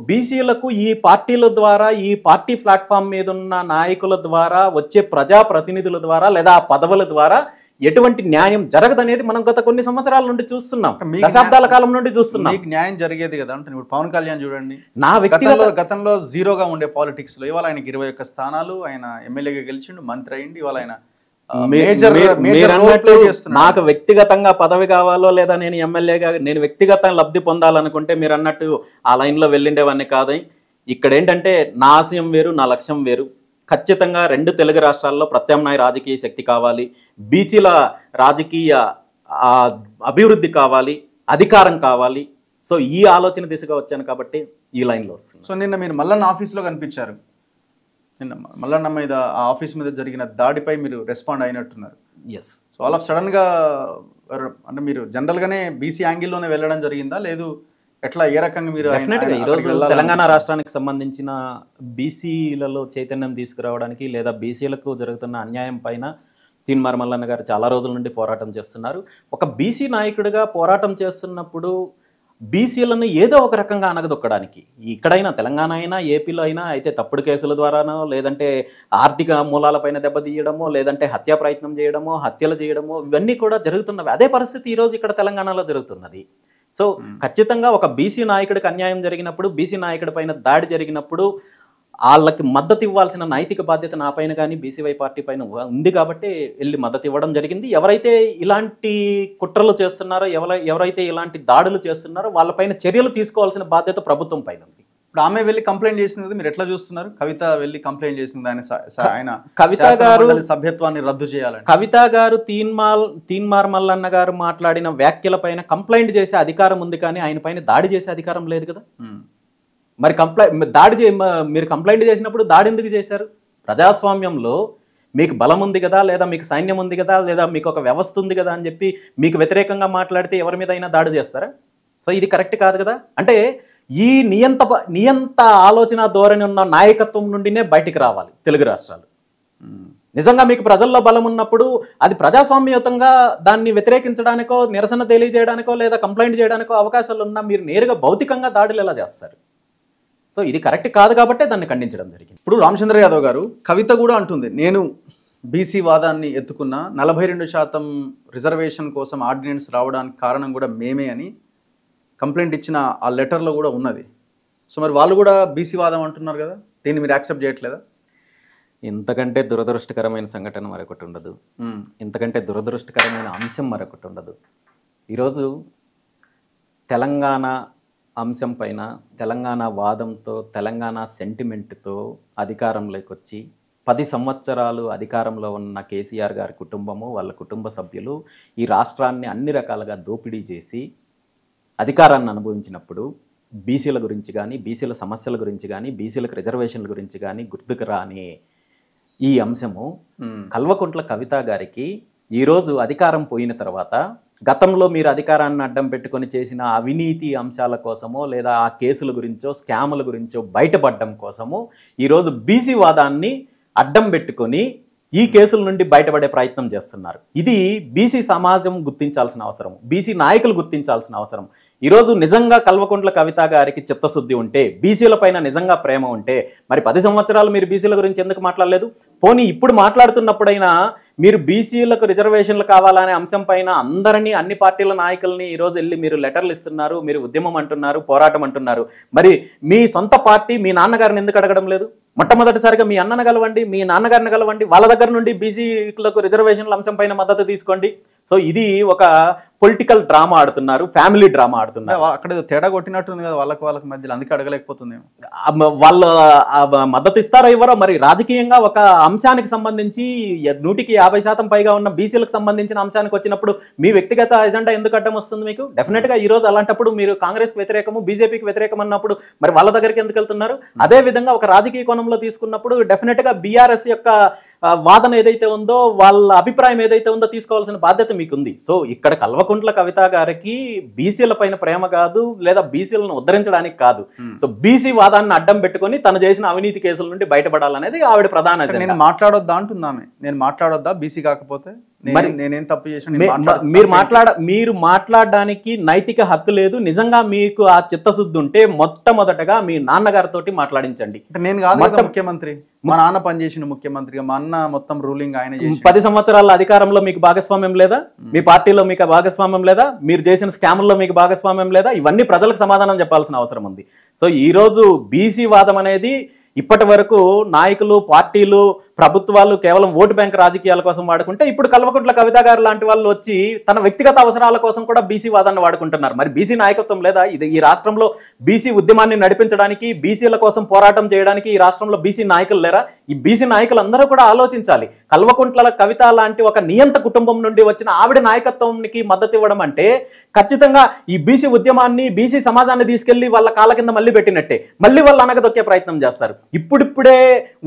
బీసీలకు ఈ పార్టీల ద్వారా, ఈ పార్టీ ప్లాట్ఫామ్ మీద ఉన్న నాయకుల ద్వారా, వచ్చే ప్రజాప్రతినిధుల ద్వారా లేదా పదవుల ద్వారా ఎటువంటి న్యాయం జరగదనేది మనం గత కొన్ని సంవత్సరాల నుండి చూస్తున్నాం, దశాబ్దాల కాలం నుండి చూస్తున్నాం. మీకు న్యాయం జరిగేది కదా అంటే ఇప్పుడు పవన్ కళ్యాణ్ చూడండి, నా గతంలో జీరోగా ఉండే పాలిటిక్స్ లో ఇవాళ ఆయనకి 21 స్థానాలు, ఆయన ఎమ్మెల్యేగా గెలిచిండు, మంత్రి అయింది, ఇవాళ ఆయన నాకు వ్యక్తిగతంగా పదవి కావాలో లేదా నేను ఎమ్మెల్యేగా నేను వ్యక్తిగతంగా లబ్ధి పొందాలనుకుంటే మీరు అన్నట్టు ఆ లైన్లో వెళ్ళిండేవన్నీ కాదు. ఇక్కడ ఏంటంటే నా ఆశయం వేరు, నా లక్ష్యం వేరు. ఖచ్చితంగా 2 తెలుగు రాష్ట్రాల్లో ప్రత్యామ్నాయ రాజకీయ శక్తి కావాలి, బీసీల రాజకీయ అభివృద్ధి కావాలి, అధికారం కావాలి. సో ఈ ఆలోచన దిశగా వచ్చాను కాబట్టి ఈ లైన్లో వస్తుంది. సో నిన్న మీరు మల్లన్న ఆఫీస్లో కనిపించారు. నిన్న మల్లన్న మీద, ఆ ఆఫీస్ మీద జరిగిన దాడిపై మీరు రెస్పాండ్ అయినట్టున్నారు. ఎస్. సో ఆల్ ఆఫ్ సడన్గా అంటే మీరు జనరల్గానే బీసీ యాంగిల్లోనే వెళ్ళడం జరిగిందా, లేదు ఎట్లా, ఏ రకంగా మీరు? డెఫినెట్గా ఈరోజు తెలంగాణ రాష్ట్రానికి సంబంధించిన బీసీలలో చైతన్యం తీసుకురావడానికి లేదా బీసీలకు జరుగుతున్న అన్యాయం పైన తీన్మార్ మల్లన్న గారు చాలా రోజుల నుండి పోరాటం చేస్తున్నారు. ఒక బీసీ నాయకుడిగా పోరాటం చేస్తున్నప్పుడు బీసీలను ఏదో ఒక రకంగా అనగదొక్కడానికి, ఇక్కడైనా తెలంగాణ అయినా ఏపీలో అయినా అయితే తప్పుడు కేసుల ద్వారానో, లేదంటే ఆర్థిక మూలాలపైన దెబ్బతీయడమో, లేదంటే హత్యా ప్రయత్నం చేయడమో, హత్యలు చేయడమో, ఇవన్నీ కూడా జరుగుతున్నవి. అదే పరిస్థితి ఈరోజు ఇక్కడ తెలంగాణలో జరుగుతున్నది. సో ఖచ్చితంగా ఒక బీసీ నాయకుడికి అన్యాయం జరిగినప్పుడు, బీసీ నాయకుడి పైన దాడి జరిగినప్పుడు వాళ్ళకి మద్దతు ఇవ్వాల్సిన నైతిక బాధ్యత నా పైన కానీ బీసీవై పార్టీ పైన ఉంది కాబట్టి వెళ్ళి మద్దతు ఇవ్వడం జరిగింది. ఎవరైతే ఇలాంటి కుట్రలు చేస్తున్నారో, ఎవరైతే ఇలాంటి దాడులు చేస్తున్నారో వాళ్ళపైన చర్యలు తీసుకోవాల్సిన బాధ్యత ప్రభుత్వం పైన ఉంది. ఇప్పుడు ఆమె వెళ్ళి కంప్లైంట్ చేసింది మీరు ఎట్లా చూస్తున్నారు? కవిత వెళ్ళి కంప్లైంట్ చేసింది, ఆయన కవిత గారు సభ్యత్వాన్ని రద్దు చేయాలని. కవిత గారు తీన్మార్ మల్లన్న గారు మాట్లాడిన వ్యాఖ్యల పైన కంప్లైంట్ చేసే అధికారం ఉంది, కానీ ఆయన పైన దాడి చేసే అధికారం లేదు కదా. మరి మీరు కంప్లైంట్ చేసినప్పుడు దాడి ఎందుకు చేశారు? ప్రజాస్వామ్యంలో మీకు బలం ఉంది కదా, లేదా మీకు సైన్యం ఉంది కదా, లేదా మీకు ఒక వ్యవస్థ ఉంది కదా అని చెప్పి మీకు వ్యతిరేకంగా మాట్లాడితే ఎవరి మీద అయినా దాడి చేస్తారా? సో ఇది కరెక్ట్ కాదు కదా. అంటే ఈ నియంత ఆలోచన ధోరణి ఉన్న నాయకత్వం నుండినే బయటికి రావాలి తెలుగు రాష్ట్రాలు. నిజంగా మీకు ప్రజల్లో బలం ఉన్నప్పుడు అది ప్రజాస్వామ్యయుతంగా దాన్ని వ్యతిరేకించడానికో, నిరసన తెలియజేయడానికో, లేదా కంప్లైంట్ చేయడానికో అవకాశాలు ఉన్నా మీరు నేరుగా భౌతికంగా దాడులు ఎలా చేస్తారు? సో ఇది కరెక్ట్ కాదు కాబట్టి దాన్ని ఖండించడం జరిగింది. ఇప్పుడు రామచంద్ర యాదవ్ గారు, కవిత కూడా అంటుంది, నేను బీసీ వాదాన్ని ఎత్తుకున్న 42% రిజర్వేషన్ కోసం ఆర్డినెన్స్ రావడానికి కారణం కూడా మేమే అని కంప్లైంట్ ఇచ్చిన ఆ లెటర్లో కూడా ఉన్నది. సో మరి వాళ్ళు కూడా బీసీ వాదం అంటున్నారు కదా, దీన్ని మీరు యాక్సెప్ట్ చేయట్లేదా? ఇంతకంటే దురదృష్టకరమైన సంఘటన మరొకటి ఉండదు, ఇంతకంటే దురదృష్టకరమైన అంశం మరొకటి ఉండదు. ఈరోజు తెలంగాణ అంశం పైన, తెలంగాణ వాదంతో, తెలంగాణ సెంటిమెంట్తో అధికారంలోకి వచ్చి 10 సంవత్సరాలు అధికారంలో ఉన్న కేసీఆర్ గారి కుటుంబము, వాళ్ళ కుటుంబ సభ్యులు ఈ రాష్ట్రాన్ని అన్ని రకాలుగా దోపిడీ చేసి అధికారాన్ని అనుభవించినప్పుడు బీసీల గురించి కానీ, బీసీల సమస్యల గురించి కానీ, బీసీలకు రిజర్వేషన్ల గురించి కానీ గుర్తుకు రాని ఈ అంశము కల్వకుంట్ల కవిత గారికి ఈరోజు అధికారం పోయిన తర్వాత, గతంలో మీరు అధికారాన్ని అడ్డం పెట్టుకొని చేసిన అవినీతి అంశాల కోసమో, లేదా ఆ కేసుల గురించో, స్కాముల గురించో బయటపడడం కోసమో ఈరోజు బీసీ వాదాన్ని అడ్డం పెట్టుకొని ఈ కేసుల నుండి బయటపడే ప్రయత్నం చేస్తున్నారు. ఇది బీసీ సమాజం గుర్తించాల్సిన అవసరం, బీసీ నాయకులు గుర్తించాల్సిన అవసరం. ఈరోజు నిజంగా కల్వకుంట్ల కవిత గారికి చిత్తశుద్ధి ఉంటే, బీసీల పైన నిజంగా ప్రేమ ఉంటే మరి 10 సంవత్సరాలు మీరు బీసీల గురించి ఎందుకు మాట్లాడలేదు? పోనీ ఇప్పుడు మాట్లాడుతున్నప్పుడైనా మీరు బీసీలకు రిజర్వేషన్లు కావాలనే అంశం పైన అందరినీ, అన్ని పార్టీల నాయకుల్ని ఈరోజు వెళ్ళి మీరు లెటర్లు ఇస్తున్నారు, మీరు ఉద్యమం అంటున్నారు, పోరాటం అంటున్నారు. మరి మీ సొంత పార్టీ మీ నాన్నగారిని ఎందుకు అడగడం లేదు? మొట్టమొదటిసారిగా మీ అన్నను కలవండి, మీ నాన్నగారిని కలవండి, వాళ్ళ దగ్గర నుండి బీసీలకు రిజర్వేషన్ల అంశం పైన మద్దతు తీసుకోండి. సో ఇది ఒక పొలిటికల్ డ్రామా ఆడుతున్నారు, ఫ్యామిలీ డ్రామా ఆడుతున్నారు. అక్కడ తేడా కొట్టినట్టుంది కదా వాళ్ళకి మధ్యలో, అందుకే అడగలేకపోతుంది. వాళ్ళు మద్దతు ఇస్తారో ఇవ్వరో మరి. రాజకీయంగా ఒక అంశానికి సంబంధించి 150% పైగా ఉన్న బీసీలకు సంబంధించిన అంశానికి వచ్చినప్పుడు మీ వ్యక్తిగత ఎజెండా ఎందుకు అడ్డం వస్తుంది మీకు? డెఫినెట్గా ఈ రోజు అలాంటప్పుడు మీరు కాంగ్రెస్కి వ్యతిరేకము, బీజేపీకి వ్యతిరేకం అన్నప్పుడు మరి వాళ్ళ దగ్గరికి ఎందుకు వెళ్తున్నారు? అదే విధంగా ఒక రాజకీయ కోణంలో తీసుకున్నప్పుడు డెఫినెట్గా బీఆర్ఎస్ యొక్క వాదన ఏదైతే ఉందో, వాళ్ళ అభిప్రాయం ఏదైతే ఉందో తీసుకోవాల్సిన బాధ్యత మీకుంది. సో ఇక్కడ కల్వకుంట్ల కవిత గారికి బీసీల పైన ప్రేమ కాదు, లేదా బీసీలను ఉద్ధరించడానికి కాదు. సో బీసీ వాదాన్ని అడ్డం పెట్టుకొని తను చేసిన అవినీతి కేసుల నుండి బయటపడాలనేది ఆవిడ ప్రధాన. నేను మాట్లాడొద్దా అంటున్నామే, నేను మాట్లాడొద్దా బీసీ కాకపోతే? నేనేం తప్పు చేశాను? మీరు మాట్లాడడానికి నైతిక హక్కు లేదు. నిజంగా మీకు ఆ చిత్తశుద్ధి ఉంటే మొట్టమొదటగా మీ నాన్నగారితో మాట్లాడించండి. నేను కాదు ముఖ్యమంత్రి, మా నాన్న పనిచేసిన ముఖ్యమంత్రిగా, మా అన్న మొత్తం రూలింగ్ ఆయన చేసి 10 సంవత్సరాల అధికారంలో మీకు భాగస్వామ్యం లేదా? మీ పార్టీలో మీకు భాగస్వామ్యం లేదా? మీరు చేసిన స్కాముల్లో మీకు భాగస్వామ్యం లేదా? ఇవన్నీ ప్రజలకు సమాధానం చెప్పాల్సిన అవసరం ఉంది. సో ఈ రోజు బీసీ వాదం అనేది ఇప్పటి వరకు నాయకులు, పార్టీలు, ప్రభుత్వాలు కేవలం ఓటు బ్యాంక్ రాజకీయాల కోసం వాడుకుంటే, ఇప్పుడు కల్వకుంట్ల కవిత గారు లాంటి వాళ్ళు వచ్చి తన వ్యక్తిగత అవసరాల కోసం కూడా బీసీ వాదాన్ని వాడుకుంటున్నారు. మరి బీసీ నాయకత్వం లేదా? ఇది ఈ రాష్ట్రంలో బీసీ ఉద్యమాన్ని నడిపించడానికి, బీసీల కోసం పోరాటం చేయడానికి ఈ రాష్ట్రంలో బీసీ నాయకులు లేరా? ఈ బీసీ నాయకులందరూ కూడా ఆలోచించాలి. కల్వకుంట్ల కవిత లాంటి ఒక నియంత కుటుంబం నుండి వచ్చిన ఆవిడ నాయకత్వానికి మద్దతు ఇవ్వడం అంటే ఖచ్చితంగా ఈ బీసీ ఉద్యమాన్ని, బీసీ సమాజాన్ని తీసుకెళ్లి వాళ్ళ కాళ్ళ కింద మళ్ళీ పెట్టినట్టే. మళ్ళీ వాళ్ళు అనగదొక్కే ప్రయత్నం చేస్తారు. ఇప్పుడిప్పుడే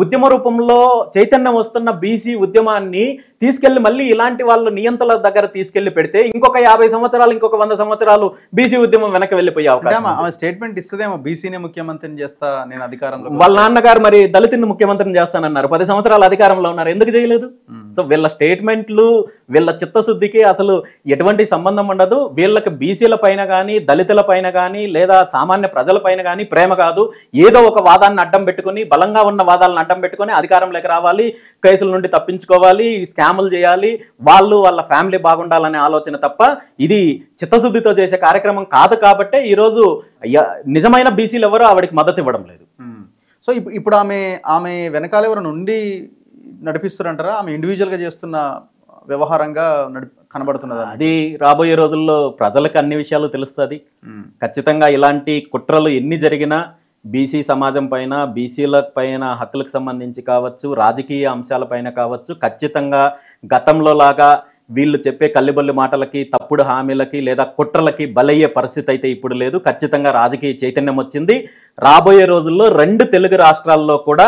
ఉద్యమ రూపంలో చైతన్యం వస్తున్న బీసీ ఉద్యమాన్ని తీసుకెళ్లి మళ్ళీ ఇలాంటి వాళ్ళు నియంతల దగ్గర తీసుకెళ్లి పెడితే ఇంకొక 50 సంవత్సరాలు, ఇంకొక 100 సంవత్సరాలు బీసీ ఉద్యమం వెనక్కి వెళ్ళిపోయే అవకాశం. స్టేట్మెంట్ ఇస్తుందేమో, బీసీని ముఖ్యమంత్రిని చేస్తా నేను అధికారంలో. వాళ్ళ నాన్నగారు మరి దళితుని ముఖ్యమంత్రిని చేస్తానన్నారు, 10 సంవత్సరాలు అధికారంలో ఉన్నారు, ఎందుకు చేయలేదు? సో వీళ్ళ స్టేట్మెంట్లు, వీళ్ళ చిత్తశుద్ధికి అసలు ఎటువంటి సంబంధం ఉండదు. వీళ్ళకి బీసీల పైన కానీ, దళితుల పైన కానీ, లేదా సామాన్య ప్రజల పైన కానీ ప్రేమ కాదు. ఏదో ఒక వాదాన్ని అడ్డం పెట్టుకుని, బలంగా ఉన్న వాదాలను అడ్డం పెట్టుకుని అధికారంలోకి రావాలి, కేసుల నుండి తప్పించుకోవాలి, స్కాములు చేయాలి, వాళ్ళ ఫ్యామిలీ బాగుండాలనే ఆలోచన తప్ప ఇది చిత్తశుద్ధితో చేసే కార్యక్రమం కాదు. కాబట్టే ఈరోజు నిజమైన బీసీలు ఎవరో ఆవిడకి మద్దతు ఇవ్వడం లేదు. సో ఇప్పుడు ఆమె వెనకాల ఎవరైనా ఉండి నడిపిస్తారంటారా? ఆమె ఇండివిజువల్గా చేస్తున్న వ్యవహారంగా కనబడుతున్నది. అది రాబోయే రోజుల్లో ప్రజలకు అన్ని విషయాలు తెలుస్తుంది. ఖచ్చితంగా ఇలాంటి కుట్రలు ఎన్ని జరిగినా బీసీ సమాజం పైన, బీసీల పైన హక్కులకు సంబంధించి కావచ్చు, రాజకీయ అంశాలపైన కావచ్చు, ఖచ్చితంగా గతంలో లాగా వీళ్ళు చెప్పే కల్లిబొల్లి మాటలకి, తప్పుడు హామీలకి లేదా కుట్రలకి బలయ్యే పరిస్థితి అయితే ఇప్పుడు లేదు. ఖచ్చితంగా రాజకీయ చైతన్యం వచ్చింది. రాబోయే రోజుల్లో 2 తెలుగు రాష్ట్రాల్లో కూడా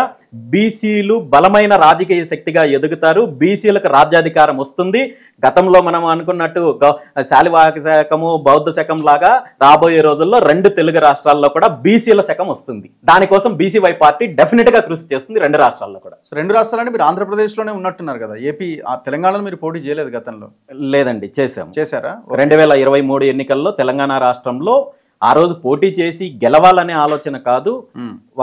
బీసీలు బలమైన రాజకీయ శక్తిగా ఎదుగుతారు. బీసీలకు రాజ్యాధికారం వస్తుంది. గతంలో మనం అనుకున్నట్టు శాలివాహక శకము, బౌద్ధ శకం లాగా రాబోయే రోజుల్లో 2 తెలుగు రాష్ట్రాల్లో కూడా బీసీల శకం వస్తుంది. దానికోసం బీసీవై పార్టీ డెఫినెట్ గా కృషి చేస్తుంది 2 రాష్ట్రాల్లో కూడా. సో 2 రాష్ట్రాలంటే మీరు ఆంధ్రప్రదేశ్లోనే ఉన్నట్టున్నారు కదా, ఏపీ, తెలంగాణలో మీరు పోటీ చేయలేదు గతంలో? లేదండి, చేశారా? 2023 ఎన్నికల్లో తెలంగాణ రాష్ట్రంలో ఆ రోజు పోటీ చేసి గెలవాలనే ఆలోచన కాదు,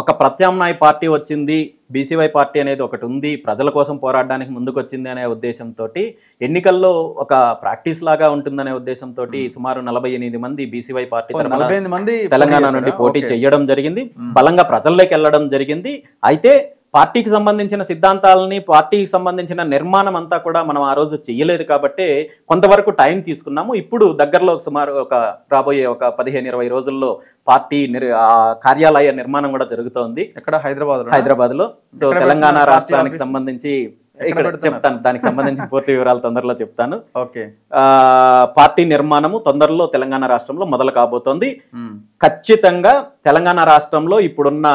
ఒక ప్రత్యామ్నాయ పార్టీ వచ్చింది, బీసీవై పార్టీ అనేది ఒకటి ఉంది, ప్రజల కోసం పోరాడడానికి ముందుకు వచ్చింది అనే ఉద్దేశంతో, ఎన్నికల్లో ఒక ప్రాక్టీస్ లాగా ఉంటుందనే ఉద్దేశంతో సుమారు 48 మంది బీసీవై పార్టీ తెలంగాణ నుండి పోటీ చేయడం జరిగింది. బలంగా ప్రజల్లోకి వెళ్ళడం జరిగింది. అయితే పార్టీకి సంబంధించిన సిద్ధాంతాలని, పార్టీకి సంబంధించిన నిర్మాణం అంతా కూడా మనం ఆ రోజు చెయ్యలేదు కాబట్టి కొంతవరకు టైం తీసుకున్నాము. ఇప్పుడు దగ్గరలో సుమారు రాబోయే 15-20 రోజుల్లో పార్టీ కార్యాలయ నిర్మాణం కూడా జరుగుతోంది. ఎక్కడ? హైదరాబాద్లో. సో తెలంగాణ రాష్ట్రానికి సంబంధించి ఇక్కడ చెప్తాను, దానికి సంబంధించిన పూర్తి వివరాలు తొందరలో చెప్తాను. ఓకే. పార్టీ నిర్మాణము తొందరలో తెలంగాణ రాష్ట్రంలో మొదలు కాబోతోంది. ఖచ్చితంగా తెలంగాణ రాష్ట్రంలో ఇప్పుడున్న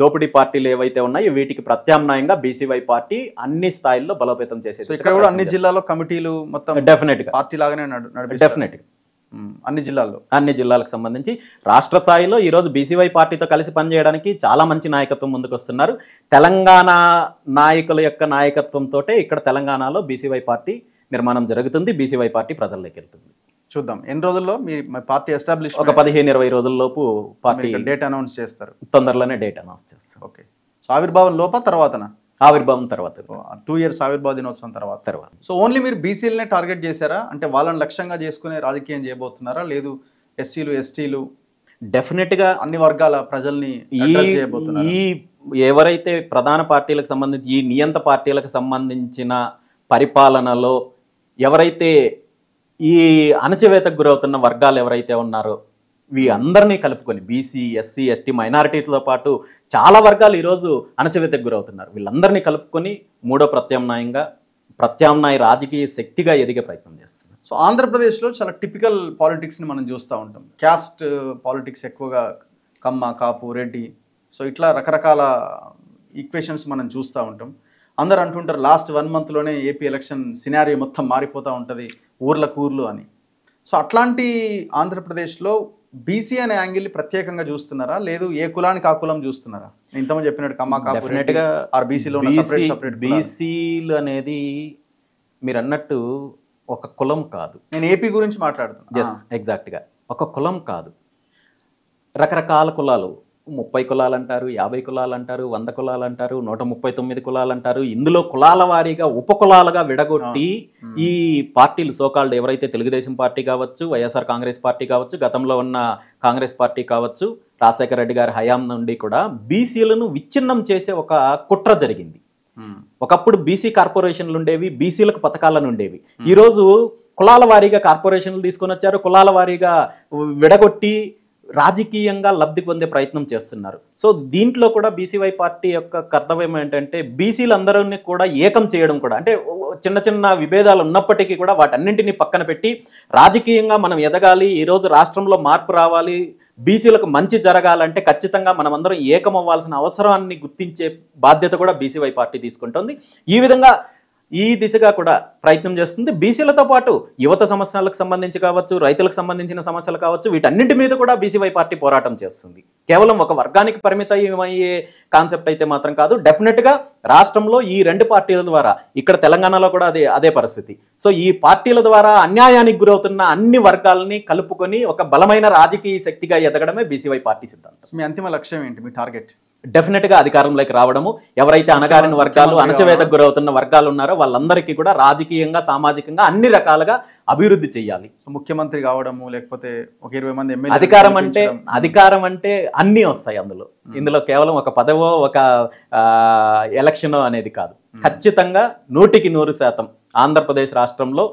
దోపిడీ పార్టీలు ఏవైతే ఉన్నాయో వీటికి ప్రత్యామ్నాయంగా బీసీవై పార్టీ అన్ని స్థాయిల్లో బలోపేతం చేసేది. ఇక్కడ కూడా అన్ని జిల్లాలో కమిటీలు మొత్తం డెఫినెట్ గా పార్టీ లాగానే డెఫినెట్ గా అన్ని జిల్లాల్లో అన్ని జిల్లాలకు సంబంధించి రాష్ట్ర స్థాయిలో ఈరోజు బీసీవై పార్టీతో కలిసి పనిచేయడానికి చాలా మంచి నాయకత్వం ముందుకు వస్తున్నారు. తెలంగాణ నాయకుల యొక్క నాయకత్వంతో ఇక్కడ తెలంగాణలో బీసీవై పార్టీ నిర్మాణం జరుగుతుంది. బీసీవై పార్టీ ప్రజల్లోకి వెళ్తుంది. చూద్దాం ఎన్ని రోజుల్లో మీ పార్టీ ఎస్టాబ్లిష్ ఒక 15-20 రోజుల్లోపు పార్టీ డేట్ అనౌన్స్ చేస్తారు. తొందరలోనే డేట్ అనౌన్స్ చేస్తారు. ఓకే. సో ఆవిర్భావం లోప తర్వాతనా? ఆవిర్భావం తర్వాత 2 years ఆవిర్భావ దినోత్సవం తర్వాత. సో ఓన్లీ మీరు బీసీలనే టార్గెట్ చేశారా? అంటే వాళ్ళని లక్ష్యంగా చేసుకునే రాజకీయం చేయబోతున్నారా? లేదు ఎస్సీలు ఎస్టీలు డెఫినెట్గా అన్ని వర్గాల ప్రజల్ని ఈ ఎవరైతే ప్రధాన పార్టీలకు సంబంధించి ఈ నియంత పార్టీలకు సంబంధించిన పరిపాలనలో ఎవరైతే ఈ అణచివేతకు గురవుతున్న వర్గాలు ఎవరైతే ఉన్నారో అందరినీ కలుపుకొని బీసీ ఎస్సీ ఎస్టీ మైనారిటీతో పాటు చాలా వర్గాలు ఈరోజు అణచివేతకు గురవుతున్నారు. వీళ్ళందరినీ కలుపుకొని మూడో ప్రత్యామ్నాయ రాజకీయ శక్తిగా ఎదిగే ప్రయత్నం చేస్తున్నారు. సో ఆంధ్రప్రదేశ్లో చాలా టిపికల్ పాలిటిక్స్ని మనం చూస్తూ ఉంటాం. క్యాస్ట్ పాలిటిక్స్ ఎక్కువగా, కమ్మ కాపు రెడ్డి, సో ఇట్లా రకరకాల ఈక్వేషన్స్ మనం చూస్తూ ఉంటాం. అందరు అంటుంటారు లాస్ట్ 1 monthలోనే ఏపీ ఎలక్షన్ సినారియో మొత్తం మారిపోతూ ఉంటుంది, ఊర్లు అని. సో అట్లాంటి ఆంధ్రప్రదేశ్లో బీసీ అనే యాంగిల్ని ప్రత్యేకంగా చూస్తున్నారా? లేదు ఏ కులానికి ఆ కులం చూస్తున్నారా? ఇంతమంది చెప్పినట్టు కమ్మ కాపు డెఫినెట్గా బీసీలు అనేది మీరు అన్నట్టు ఒక కులం కాదు. నేను ఏపీ గురించి మాట్లాడుతున్నాను. ఎగ్జాక్ట్గా ఒక కులం కాదు. రకరకాల కులాలు, 30 కులాలు అంటారు, 50 కులాలు అంటారు, 100 కులాలు అంటారు, 139 కులాలు అంటారు. ఇందులో కులాల వారీగా ఉపకులాలుగా విడగొట్టి ఈ పార్టీలు సోకాల్డ్ ఎవరైతే తెలుగుదేశం పార్టీ కావచ్చు, వైఎస్ఆర్ కాంగ్రెస్ పార్టీ కావచ్చు, గతంలో ఉన్న కాంగ్రెస్ పార్టీ కావచ్చు, రాజశేఖర రెడ్డి గారి హయాం నుండి కూడా బీసీలను విచ్ఛిన్నం చేసే ఒక కుట్ర జరిగింది. ఒకప్పుడు బీసీ కార్పొరేషన్లు ఉండేవి, బీసీలకు పథకాలను ఉండేవి. ఈరోజు కులాల వారీగా కార్పొరేషన్లు తీసుకొని వచ్చారు, కులాల వారీగా విడగొట్టి రాజకీయంగా లబ్ధి పొందే ప్రయత్నం చేస్తున్నారు. సో దీంట్లో కూడా బీసీవై పార్టీ యొక్క కర్తవ్యం ఏంటంటే బీసీలందరినీ కూడా ఏకం చేయడం కూడా. అంటే చిన్న చిన్న విభేదాలు ఉన్నప్పటికీ కూడా వాటన్నింటినీ పక్కన పెట్టి రాజకీయంగా మనం ఎదగాలి, ఈరోజు రాష్ట్రంలో మార్పు రావాలి, బీసీలకు మంచి జరగాలంటే ఖచ్చితంగా మనం అందరం ఏకమవ్వాల్సిన అవసరాన్ని గుర్తించే బాధ్యత కూడా బీసీవై పార్టీ తీసుకుంటుంది. ఈ విధంగా ఈ దిశగా కూడా ప్రయత్నం చేస్తుంది. బీసీలతో పాటు యువత సమస్యలకు సంబంధించి కావచ్చు, రైతులకు సంబంధించిన సమస్యలు కావచ్చు, వీటన్నింటి మీద కూడా బీసీవై పార్టీ పోరాటం చేస్తుంది. కేవలం ఒక వర్గానికి పరిమితమయ్యే కాన్సెప్ట్ అయితే మాత్రం కాదు. డెఫినెట్గా రాష్ట్రంలో ఈ 2 పార్టీల ద్వారా, ఇక్కడ తెలంగాణలో కూడా అదే పరిస్థితి. సో ఈ పార్టీల ద్వారా అన్యాయానికి గురవుతున్న అన్ని వర్గాలని కలుపుకొని ఒక బలమైన రాజకీయ శక్తిగా ఎదగడమే బీసీవై పార్టీ సిద్ధాంతం. మీ అంతిమ లక్ష్యం ఏంటి? మీ టార్గెట్? డెఫినెట్గా అధికారంలోకి రావడము. ఎవరైతే అణగారిన వర్గాలు, అణచివేతకు గురవుతున్న వర్గాలు ఉన్నారో వాళ్ళందరికీ కూడా రాజకీయంగా, సామాజికంగా అన్ని రకాలుగా అభివృద్ధి చేయాలి. సో ముఖ్యమంత్రి కావడము, లేకపోతే ఒక 20 మంది ఎమ్మెల్యే. అధికారం అంటే అన్నీ వస్తాయి అందులో. ఇందులో కేవలం ఒక పదవో ఒక ఎలక్షనో అనేది కాదు. ఖచ్చితంగా 100% ఆంధ్రప్రదేశ్ రాష్ట్రంలో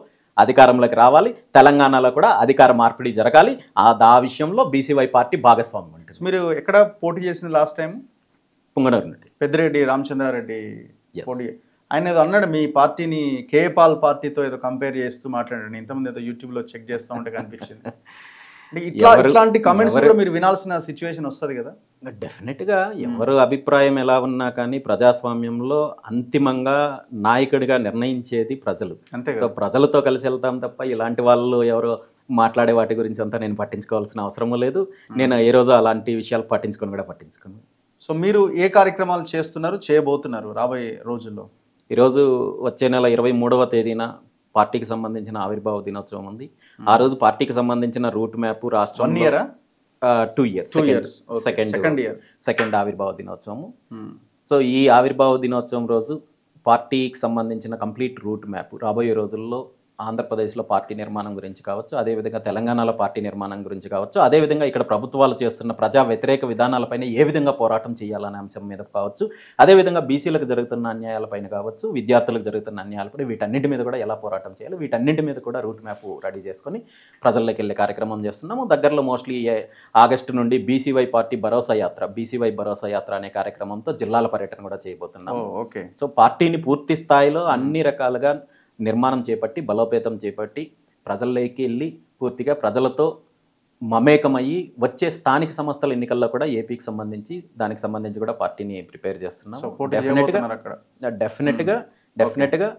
అధికారంలోకి రావాలి. తెలంగాణలో కూడా అధికార మార్పిడి జరగాలి. ఆ విషయంలో బీసీవై పార్టీ భాగస్వామ్యం ఉంటుంది. మీరు ఎక్కడ పోటీ చేసింది లాస్ట్ టైం? పుంగనూరు నుండి పెద్దిరెడ్డి రామచంద్రారెడ్డి పోటీ. ఆయన ఏదో అన్నాడు, మీ పార్టీని కేపాల్ పార్టీతో ఏదో కంపేర్ చేస్తూ మాట్లాడాడు. ఇంతమంది ఏదో యూట్యూబ్లో చెక్ చేస్తూ ఉంటే కనిపించింది. ఇట్లాంటి కమెంట్స్ కూడా మీరు వినాల్సిన సిచ్యువేషన్ వస్తుంది కదా? డెఫినెట్గా ఎవరు అభిప్రాయం ఎలా ఉన్నా కానీ ప్రజాస్వామ్యంలో అంతిమంగా నాయకుడిగా నిర్ణయించేది ప్రజలు. సో ప్రజలతో కలిసి వెళ్తాం తప్ప ఇలాంటి వాళ్ళు ఎవరో మాట్లాడే వాటి గురించి అంతా నేను పట్టించుకోవాల్సిన అవసరం లేదు. నేను ఏ రోజు అలాంటి విషయాలు పట్టించుకోను. సో మీరు ఏ కార్యక్రమాలు చేయబోతున్నారు రాబోయే రోజుల్లో? ఈరోజు వచ్చే నెల 23వ తేదీన పార్టీకి సంబంధించిన ఆవిర్భావ దినోత్సవం ఉంది. ఆ రోజు పార్టీకి సంబంధించిన రూట్ మ్యాప్ రాష్ట్రం 2 years సెకండ్ ఆవిర్భావ దినోత్సవము. సో ఈ ఆవిర్భావ దినోత్సవం రోజు పార్టీకి సంబంధించిన కంప్లీట్ రూట్ మ్యాప్ రాబోయే రోజుల్లో ఆంధ్రప్రదేశ్లో పార్టీ నిర్మాణం గురించి కావచ్చు, అదేవిధంగా తెలంగాణలో పార్టీ నిర్మాణం గురించి కావచ్చు, అదేవిధంగా ఇక్కడ ప్రభుత్వాలు చేస్తున్న ప్రజా వ్యతిరేక విధానాలపైన ఏ విధంగా పోరాటం చేయాలనే అంశం మీద కావచ్చు, అదేవిధంగా బీసీలకు జరుగుతున్న అన్యాయాలపైన కావచ్చు, విద్యార్థులకు జరుగుతున్న అన్యాయాలపై వీటన్నింటి మీద కూడా ఎలా పోరాటం చేయాలి, వీటన్నింటి మీద కూడా రూట్ మ్యాప్ రెడీ చేసుకొని ప్రజల్లోకి వెళ్ళే కార్యక్రమం చేస్తున్నాము. దగ్గరలో మోస్ట్లీ ఆగస్టు నుండి బీసీవై భరోసా యాత్ర అనే కార్యక్రమంతో జిల్లాల పర్యటన కూడా చేయబోతున్నాము. సో పార్టీని పూర్తి స్థాయిలో అన్ని రకాలుగా నిర్మాణం చేపట్టి, బలోపేతం చేపట్టి, ప్రజల్లోకి వెళ్ళి పూర్తిగా ప్రజలతో మమేకమయ్యి వచ్చే స్థానిక సంస్థల ఎన్నికల్లో కూడా ఏపీకి సంబంధించి దానికి సంబంధించి కూడా పార్టీని ప్రిపేర్ చేస్తున్నాం. డెఫినెట్గా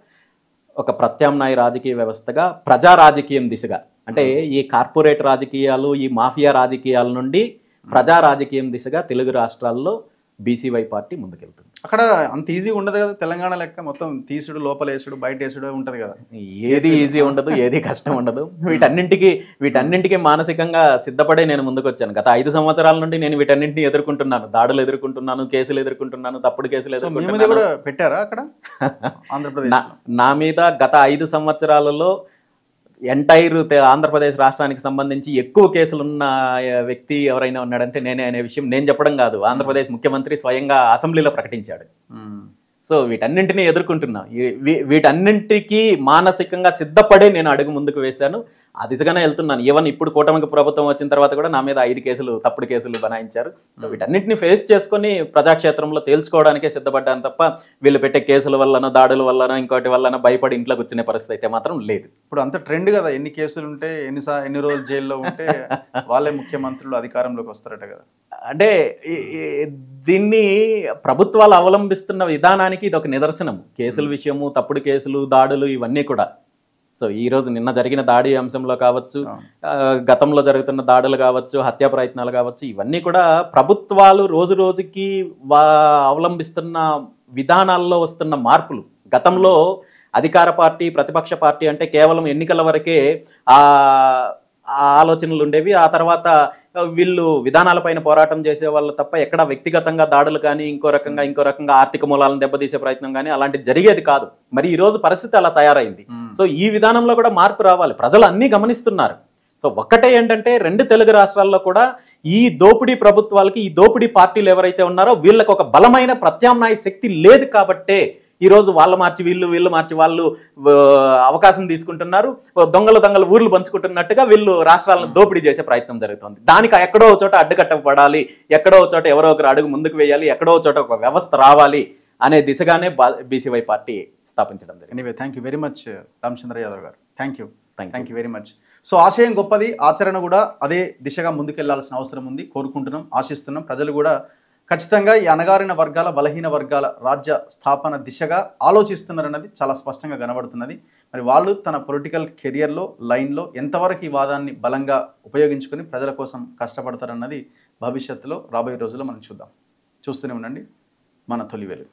ఒక ప్రత్యామ్నాయ రాజకీయ వ్యవస్థగా ప్రజా రాజకీయం దిశగా, అంటే ఈ కార్పొరేట్ రాజకీయాలు, ఈ మాఫియా రాజకీయాల నుండి ప్రజా రాజకీయం దిశగా తెలుగు రాష్ట్రాల్లో బీసీవై పార్టీ ముందుకెళ్తుంది. అక్కడ అంత ఈజీ ఉండదు కదా, తెలంగాణ లెక్క మొత్తం తీసుడు, లోపల వేసుడు, బయట వేసుడు ఉంటుంది కదా. ఏది ఈజీ ఉండదు, ఏది కష్టం ఉండదు. వీటన్నింటికి మానసికంగా సిద్ధపడే నేను ముందుకు వచ్చాను. గత 5 సంవత్సరాల నుండి నేను వీటన్నింటినీ ఎదుర్కొంటున్నాను. దాడులు ఎదుర్కొంటున్నాను, కేసులు ఎదుర్కొంటున్నాను, తప్పుడు కేసులు ఎదుర్కొంటున్నాను. కూడా పెట్టారా అక్కడ ఆంధ్రప్రదేశ్? నా మీద గత 5 సంవత్సరాలలో ఎంటైర్ ఆంధ్రప్రదేశ్ రాష్ట్రానికి సంబంధించి ఎక్కువ కేసులున్న వ్యక్తి ఎవరైనా ఉన్నాడంటే నేనే అనే విషయం నేను చెప్పడం కాదు, ఆంధ్రప్రదేశ్ ముఖ్యమంత్రి స్వయంగా అసెంబ్లీలో ప్రకటించాడు. సో వీటన్నింటినీ ఎదుర్కొంటున్నా. వీటన్నింటికి మానసికంగా సిద్ధపడే నేను అడుగు ముందుకు వేశాను. ఆ దిశగానే వెళ్తున్నాను. ఈవెన్ ఇప్పుడు కూటమికి ప్రభుత్వం వచ్చిన తర్వాత కూడా నా మీద 5 కేసులు, తప్పుడు కేసులు బనాయించారు. సో వీటన్నింటినీ ఫేస్ చేసుకొని ప్రజాక్షేత్రంలో తేల్చుకోవడానికే సిద్ధపడ్డాను తప్ప వీళ్ళు పెట్టే కేసుల వల్లనో, దాడుల వల్లనో, ఇంకోటి వల్లనో భయపడి ఇంట్లో కూర్చునే పరిస్థితి అయితే మాత్రం లేదు. ఇప్పుడు అంత ట్రెండ్ కదా, ఎన్ని కేసులు ఉంటే ఎన్ని రోజులు జైల్లో ఉంటే వాళ్ళే ముఖ్యమంత్రులు అధికారంలోకి వస్తారట కదా. అంటే దీన్ని ప్రభుత్వాలు అవలంబిస్తున్న విధానానికి ఇది ఒక నిదర్శనం. కేసుల విషయము, తప్పుడు కేసులు, దాడులు ఇవన్నీ కూడా. సో ఈరోజు నిన్న జరిగిన దాడి అంశంలో కావచ్చు, గతంలో జరుగుతున్న దాడులు కావచ్చు, హత్యా ప్రయత్నాలు కావచ్చు, ఇవన్నీ కూడా ప్రభుత్వాలు రోజు రోజుకి అవలంబిస్తున్న విధానాల్లో వస్తున్న మార్పులు. గతంలో అధికార పార్టీ, ప్రతిపక్ష పార్టీ అంటే కేవలం ఎన్నికల వరకే ఆలోచనలు ఉండేవి. ఆ తర్వాత వీళ్ళు విధానాలపైన పోరాటం చేసే వాళ్ళు తప్ప ఎక్కడ వ్యక్తిగతంగా దాడులు కానీ ఇంకో రకంగా ఆర్థిక మూలాలను దెబ్బతీసే ప్రయత్నం కానీ అలాంటిది జరిగేది కాదు. మరి ఈ రోజు పరిస్థితి అలా తయారైంది. సో ఈ విధానంలో కూడా మార్పు రావాలి. ప్రజలు అన్నీ గమనిస్తున్నారు. సో ఒక్కటే ఏంటంటే 2 తెలుగు రాష్ట్రాల్లో కూడా ఈ దోపిడీ ప్రభుత్వాలకి, ఈ దోపిడీ పార్టీలు ఎవరైతే ఉన్నారో వీళ్ళకి ఒక బలమైన ప్రత్యామ్నాయ శక్తి లేదు కాబట్టే ఈరోజు వాళ్ళు మార్చి వీళ్ళు మార్చి వాళ్ళు అవకాశం తీసుకుంటున్నారు. దొంగలు ఊర్లు పంచుకుంటున్నట్టుగా వీళ్ళు రాష్ట్రాలను దోపిడీ చేసే ప్రయత్నం జరుగుతుంది. దానికి ఎక్కడో చోట అడ్డుకట్టపడాలి, ఎక్కడో చోట ఎవరో ఒకరు అడుగు ముందుకు వేయాలి, ఎక్కడో చోట ఒక వ్యవస్థ రావాలి అనే దిశగానే బీసీవై పార్టీ స్థాపించడం జరిగింది. Anyway, thank you very much Ramachandra Yadav garu. Thank you very much. So ఆశయం గొప్పది, ఆచరణ కూడా అదే దిశగా ముందుకెళ్లాల్సిన అవసరం ఉంది. కోరుకుంటున్నాం, ఆశిస్తున్నాం. ప్రజలు కూడా ఖచ్చితంగా ఈ అణగారిన వర్గాల, బలహీన వర్గాల రాజ్య స్థాపన దిశగా ఆలోచిస్తున్నారన్నది చాలా స్పష్టంగా కనబడుతున్నది. మరి వాళ్ళు తన పొలిటికల్ కెరియర్లో, లైన్లో ఎంతవరకు ఈ వాదాన్ని బలంగా ఉపయోగించుకొని ప్రజల కోసం కష్టపడతారన్నది భవిష్యత్తులో రాబోయే రోజుల్లో మనం చూద్దాం. చూస్తూనే ఉండండి మన తొలి వెలుగు.